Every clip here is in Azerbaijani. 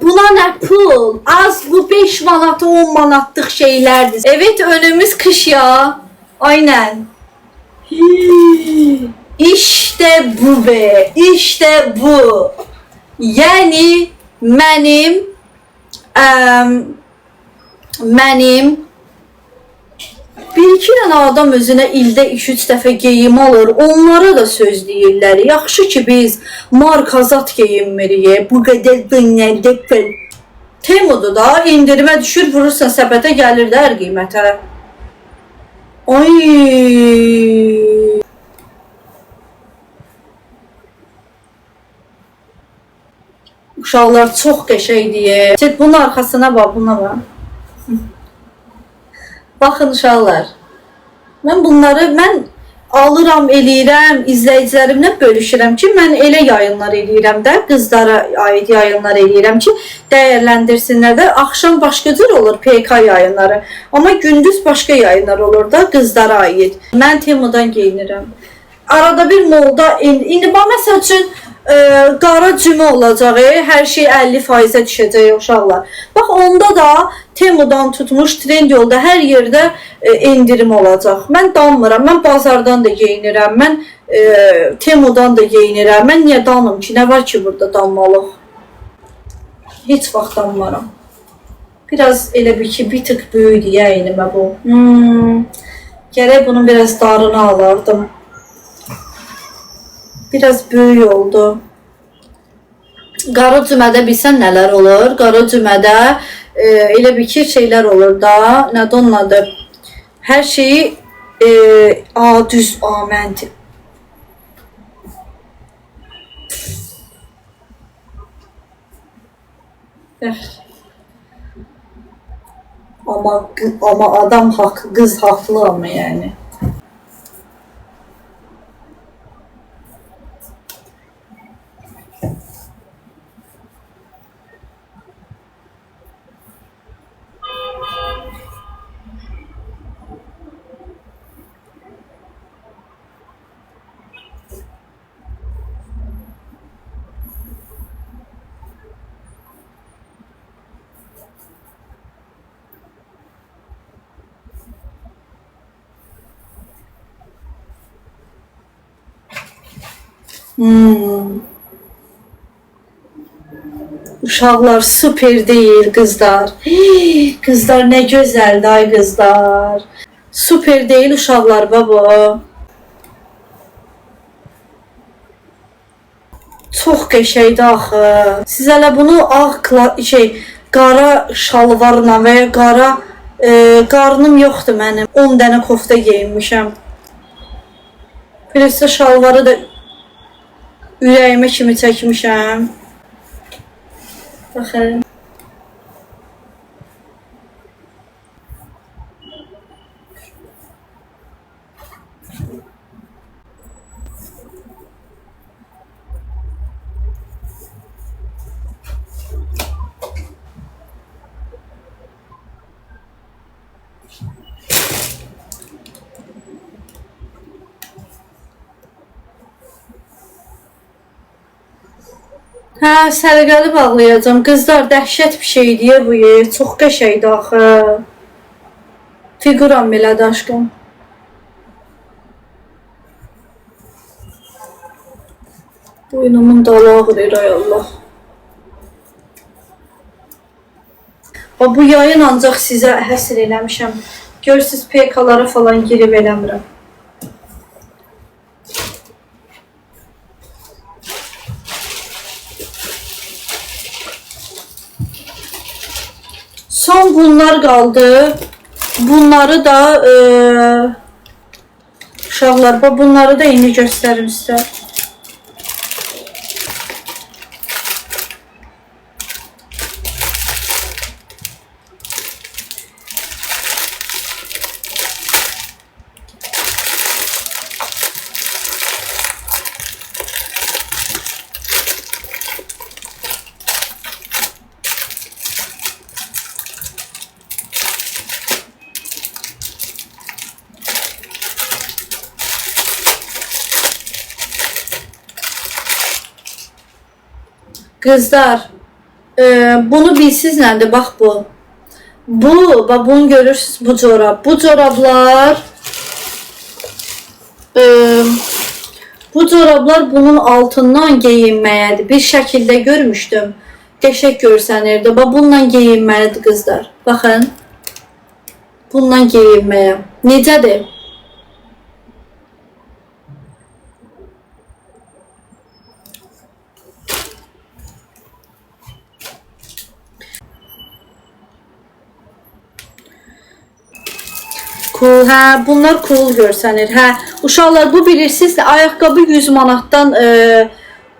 Buna nə pul? Az bu 5 manat 10 manatlıq şeylərdir. Evet, önümüz kış ya. Aynen. İşte bu be. İşte bu. Yəni mənim bir-iki dənə adam özünə ildə 2-3 dəfə geyim alır. Onlara da söz deyirlər. Yaxşı ki biz markazat geyinmirik. Bu qədər dönərdə Temudu da indirmə düşür, vurursan səbətə gəlir də hər qiymətə. Ay. Uşaqlar çox qəşəngdir. Çət bunun arxasına bax, buna bax. Baxın uşaqlar. Mən alıram, eləyirəm, izləyicilərimlə bölüşürəm ki, mən elə yayınlar eləyirəm də, qızlara aid yayınlar eləyirəm ki, dəyərləndirsinlər də. Axşam başqa cür olur PK yayınları, amma gündüz başqa yayınlar olur da, qızlara aid. Mən Temudan geyinirəm. Arada bir molda, indi məsəl üçün, qara cümə olacaq, hər şey 50%-ə düşəcək uşaqlar. Bax, onda da Temudan tutmuş trend yolda hər yerdə indirim olacaq. Mən danmıram, mən bazardan da geyinirəm, mən Temudan da geyinirəm. Mən niyə danım ki, nə var ki burada danmalıq? Heç vaxt danmaram. Biraz elə bir ki, bir tık böyüdü yayınıma bu. Gərək bunun biraz darını alardım. Biraz böyük oldu. Qara cümədə bilsən nələr olur? Qara cümədə elə bir ki şeylər olur da. Nədir onun adı? Hər şeyi düz aməndir. Amma adam haqlı, qız haqlı ama yəni. Uşaqlar süper değil qızlar. Qızlar nə gözəldir ay qızlar. Süper değil uşaqlar baba. Çox qəşəngdir axı. Siz hələ bunu qara şalvarla və ya qara qarnım yoxdur mənim. 10 dənə kofta geyinmişəm. Birisi şalvarı da ürəyimə kimi çəkmişəm. Baxın. Hə, sərqəli bağlayacağım. Qızlar, dəhşət bir şeydir bu. Çox qəşəngdir axı. Figuram belədir aşkım. Boynumun dalı ağrır ay Allah. Bu yayın ancaq sizə həsr eləmişəm. Görürsünüz PK-lara falan girib eləmirəm. Son bunlar qaldı. Bunları da uşaqlar, bunları da indi göstərim sizə. Qızlar, Bunu bilsiz nədir? Bax bu. Bunu görürsünüz, bu corab. Bu corablar bu corablar bunun altından geyinməyədir. Bir şəkildə görmüşdüm. Qəşəng görsənirdi. Bununla geyinməlidir qızlar. Baxın. Bununla geyinməyə. Necədir? Cool, hə, bunlar cool görsənir. Hə, uşaqlar bu bilirsiniz də ayaqqabı 100 manatdan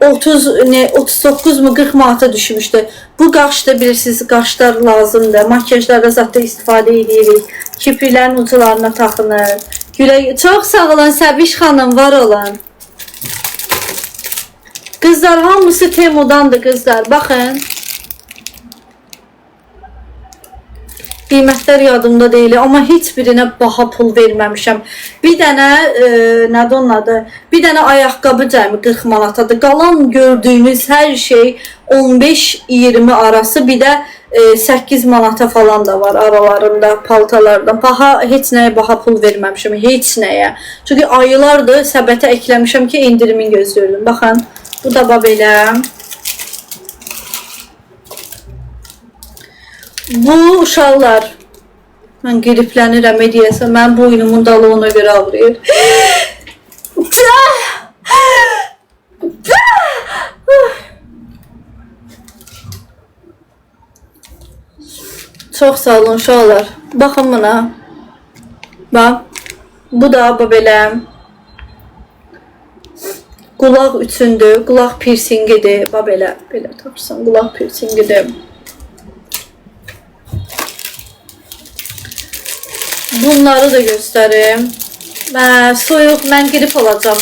39 mu 40 manata düşmüşdü. Bu qaşda bilirsiniz, qaşlar lazımdır. Makyajlarda zaten istifadə edirik. Kipriklərin ucularına taxınır. Çox sağ olun Səbiş xanım, var olun. Qızlar hamısı Temudandır qızlar. Baxın. Qiymətlər yadımda deyil, amma heç birinə baha pul verməmişəm. Bir dənə, nədir onun adı? Bir dənə ayaqqabı cəmi 40 manatadır. Qalan gördüyünüz hər şey 15-20 arası, bir də 8 manata falan da var aralarında paltalardan. Heç nəyə baha pul verməmişəm, heç nəyə. Çünki aylardır səbətə ekləmişəm ki, indirimin gözləyirdim. Baxın, bu da belə. Bu uşaqlar, mən qriplənirəm ediyəsə, mən boynumun dalı ona görə ağrıyır. Çox sağ olun uşaqlar. Baxın buna. Bax, bu da belə. Qulaq üçündür, qulaq piercingidir. Bax belə, belə tapırsan, qulaq piercingidir. Bunları da göstərim. Soyuq, mən grip olacam.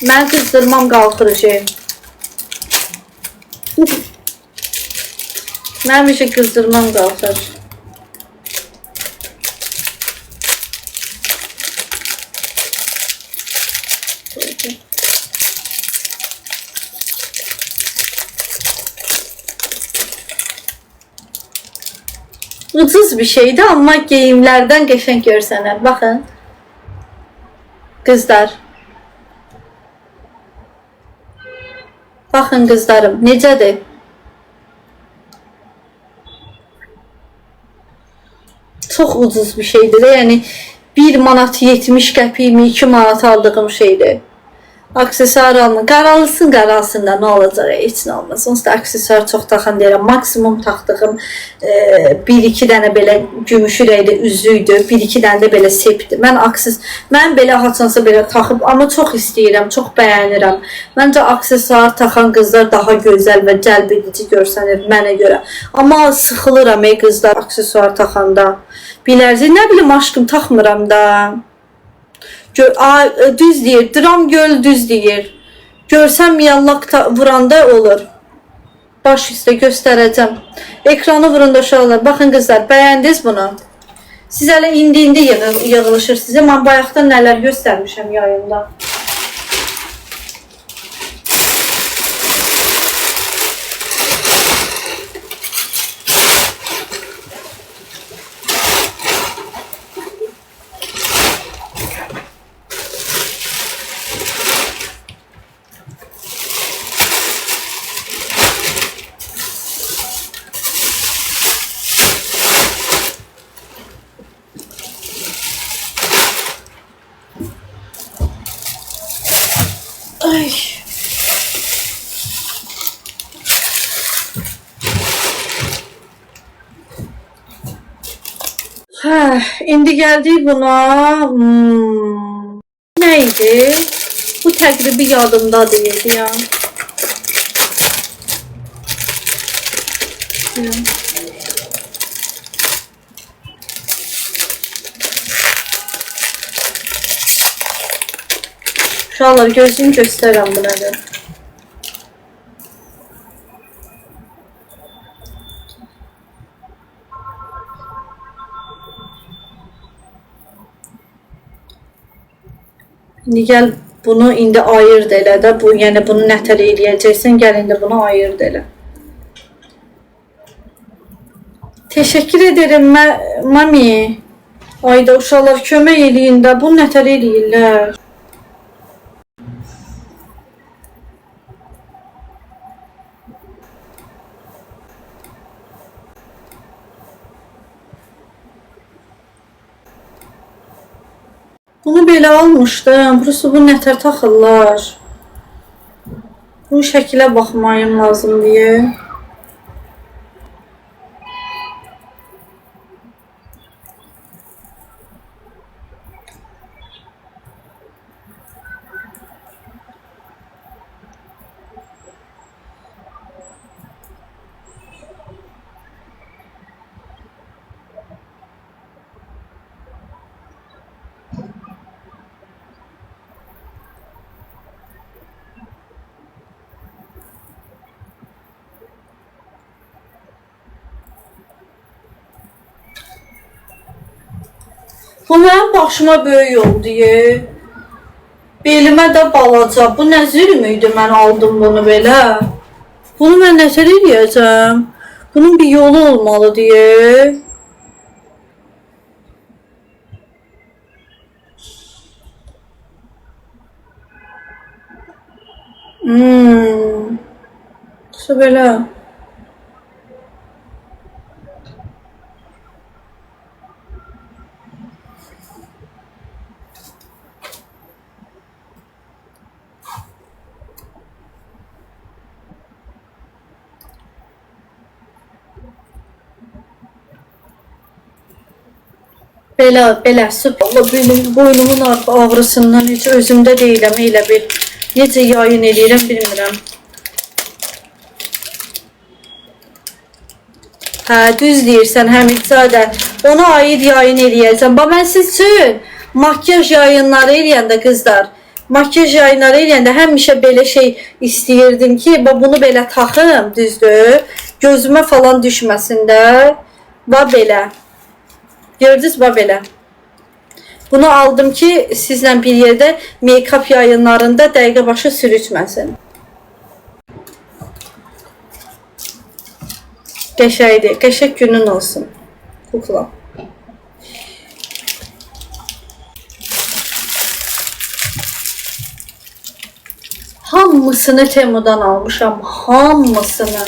Mən qızdırmam qalxırıcı. Mənim işə qızdırmam qalxır. Ucuz bir şeydi, amma geyimlərdən qəşəng görsənər. Baxın. Qızlar. Baxın qızlarım, necədir? Çox ucuz bir şeydir də, yəni 1 manat 70 qəpiyimi 2 manat aldığım şeydir. Aksesuar alın, qaralsın da nə olacaq, heç nə olmaz. Onsuz da aksesuar çox taxan deyirəm. Maksimum taxdığım 1-2 dənə belə gümüş ürəkli üzüydü, 1-2 dənə də belə sepdir. Mən belə haçansa belə taxıb, amma çox istəyirəm, çox bəyənirəm. Məncə aksesuar taxan qızlar daha gözəl və cəlb edici görsənir mənə görə. Amma sıxılıram qızlar aksesuar taxanda. Bilərsiz, nə bilim aşkım, taxmıram da. Düz deyir, dram göl düz deyir. Görsəm yallaq vuranda olur. Baş üstə göstərəcəm. Ekranı vurunda uşaqlar. Baxın qızlar, bəyəndiniz bunu? Siz hələ indi yığılışır sizə. Mən bayaqdan nələr göstərmişəm yayında. Ay. İndi gəldik buna. Neydi? Bu təqribi yadımda deyildi ya. Uşaqlar, gözünü göstərəm bu nədir. İndi gəl bunu indi ayırd elə də. Yəni bunu nətər eləyəcəksən, gəl indi bunu ayırd elə. Teşekkür ederim mami. Ayda uşaqlar kömək eləyin də, bunu nətər eləyirlər? Bunu belə almışdım. Burası bu nətər taxırlar. Bu şəkilə baxmayım lazım deyə. Bu mənim başıma böyük oldu. Belimə də balaca. Bu nə zülm idi mən aldım bunu belə. Bunu mən nətər eləyəcəm? Bunun bir yolu olmalı deyə. İşte belə. Belə süper. Boynumun ağrısından heç özümdə deyiləm, elə bir necə yayın eləyirəm bilmirəm. Hə, düz deyirsən Həmidzadə. Ona aid yayın eləyəcəm. Bax, mən siz üçün makyaj yayınları eləyəndə qızlar, makyaj yayınları eləyəndə həmişə belə şey istəyirdim ki, bunu belə taxım, düzdür, gözümə falan düşməsin də. Bax, belə. Gördünüz, bax, belə. Bunu aldım ki, sizlə bir yerdə make-up yayınlarında dəqiqə başı sürütməsin. Qəşəkdir. Qəşək günün olsun. Kukla. Hamısını Temu'dan almışam. Hamısını.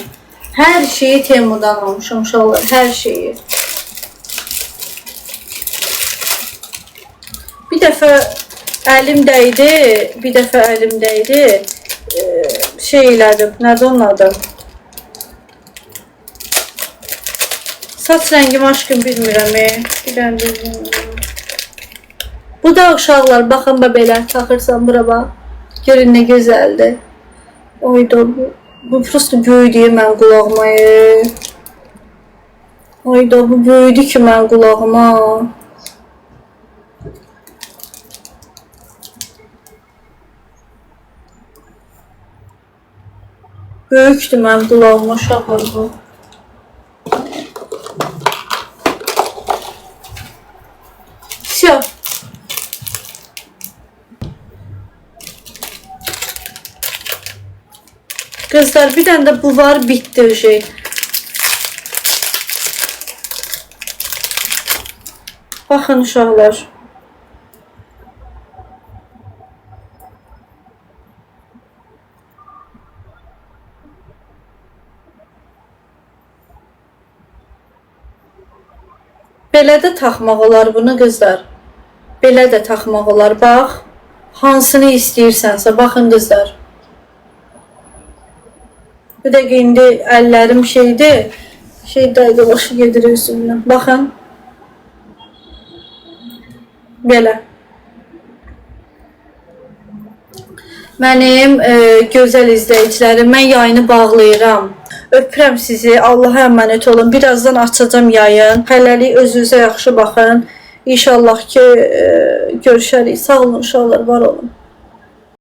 Hər şeyi Temu'dan almışam uşaqlar. Hər şeyi. Bir dəfə əlim dəydi. Bir dəfə əlim dəydi. Şey elədim. Nədir onun adı? Saç rəngim aşkım bilmirəm. Bu da uşaqlar, baxın belə taxırsan bura bax. Görün nə gözəldir. Oyda bu prosto böyüdü mən qulağıma. Oyda bu böyüdü ki mən qulağıma. Böyükdür mən qulağıma uşaqlar bu. Все. Kızlar bir tane de bu var, bitti o şey. Bakın uşaqlar. Belə də taxmaq olar bunu qızlar. Belə də taxmaq olar. Bax, hansını istəyirsənsə, baxın qızlar. Bir də indi əllərim şeydir. Dəqiqə başı gedir üzümdən. Baxın. Belə. Mənim gözəl izləyicilərim, mən yayını bağlayıram. Öpürəm sizi. Allaha əmanət olun. Birazdan açacağım yayın. Hələlik özünüzə yaxşı baxın. İnşallah ki görüşərik. Sağ olun uşaqlar, var olun.